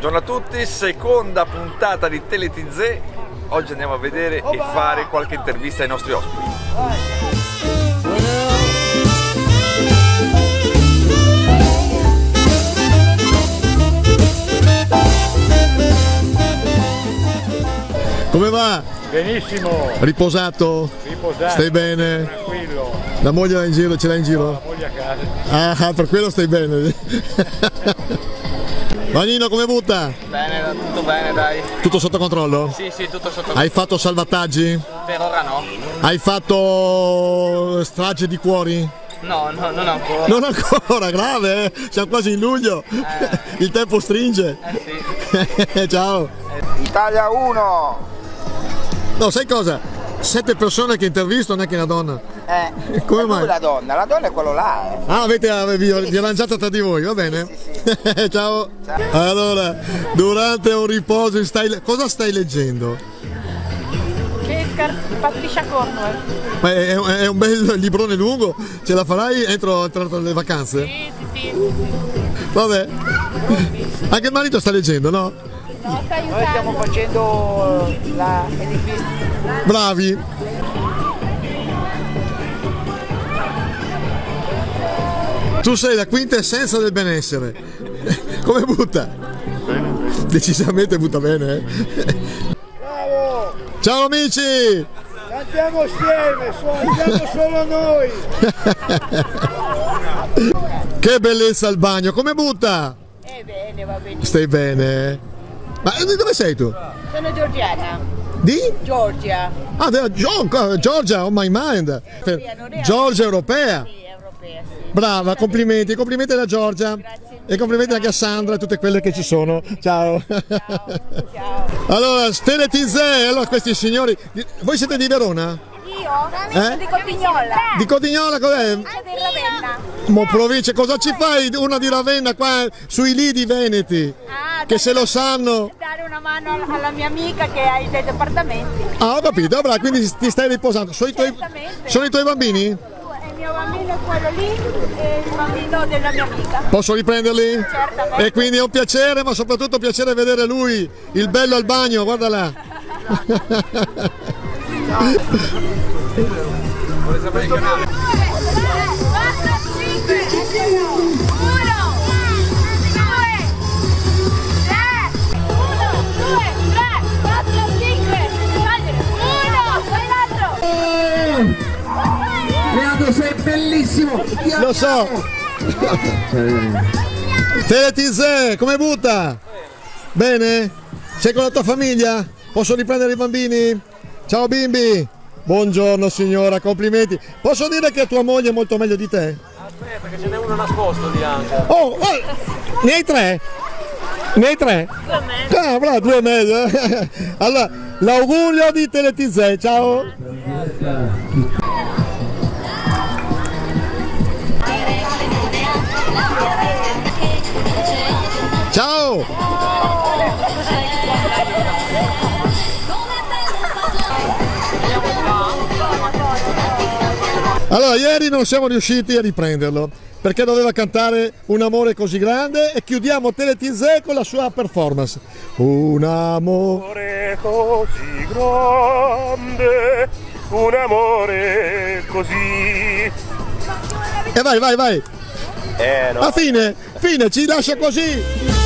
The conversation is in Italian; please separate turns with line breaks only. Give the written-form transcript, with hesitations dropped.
Buongiorno a tutti, seconda puntata di TeleTZ. Oggi andiamo a vedere e fare qualche intervista ai nostri ospiti.
Come va?
Benissimo.
Riposato?
Riposato.
Stai bene?
Tranquillo.
La moglie è in giro? Ce l'hai in
No,
giro?
la moglie a casa.
Ah, per quello stai bene. Vanino, come butta?
Bene, tutto bene, dai.
Tutto sotto controllo?
Sì, tutto sotto.
Hai fatto salvataggi?
Per ora no.
Hai fatto strage di cuori?
No, non ancora.
Non ancora, grave, eh? Siamo quasi in luglio. Il tempo stringe.
Sì.
Ciao.
Italia 1!
No, sai cosa? 7 persone che intervisto, neanche una donna. Come mai?
La donna è quello là.
Ah, vi arrangiate tra di voi, va bene?
Sì.
Ciao. Allora, durante un riposo cosa stai leggendo?
Patricia Cornwell.
Ma è un bel librone lungo, ce la farai entro le vacanze?
Sì.
Vabbè. Anche il marito sta leggendo, no?
No, sta
Noi stiamo
aiutando.
facendo la
Bravi. Tu sei la quintessenza del benessere. Come butta? Decisamente butta bene, eh?
Bravo!
Ciao amici!
Cantiamo assieme, andiamo solo noi!
Che bellezza il bagno, come butta?
Bene, va bene.
Stai bene? Ma di dove sei tu?
Sono georgiana.
Di?
Georgia.
Ah, Georgia, on my mind. Georgia europea.
Sì, europea, sì.
Brava, complimenti alla Georgia.
Grazie mille.
E complimenti anche a Sandra e tutte quelle che ci sono. Ciao.
Ciao.
Allora, TeleTZ, allora questi signori. Voi siete di Verona?
Io? Di Cotignola.
Di Cotignola, cos'è?
Di Ravenna.
Mo provincia, cosa ci fai una di Ravenna qua sui lidi veneti? Che se lo sanno.
Dare una mano alla mia amica che ha dei appartamenti.
Ah, ho capito, brava, quindi ti stai riposando. Sono i tuoi bambini?
Il mio bambino è quello lì e il bambino della mia amica.
Posso riprenderli?
Certamente.
E quindi è un piacere, ma soprattutto un piacere vedere lui, il bello al bagno, guarda là.
Vuole sapere il canale?
4, 5, 1, 2, 3, 1, 2, 3, 4, 5, 1, fai l'altro.
Leandro, sei bellissimo!
Lo so. TeleTZ, come butta? Bene? Sei con la tua famiglia? Posso riprendere i bambini? Ciao bimbi! Buongiorno signora, complimenti. Posso dire che tua moglie è molto meglio di te?
Aspetta, che ce n'è uno nascosto di Anca.
Oh, ne hai tre? Ne hai tre? Ah, bravo, 2 e mezzo. Allora, l'augurio di TeleTZ, ciao! Ciao! Allora, ieri non siamo riusciti a riprenderlo perché doveva cantare Un amore così grande e chiudiamo TeleTZ con la sua performance. Un amore
Così grande, un amore così.
e vai.
No.
A fine, ci lascia così.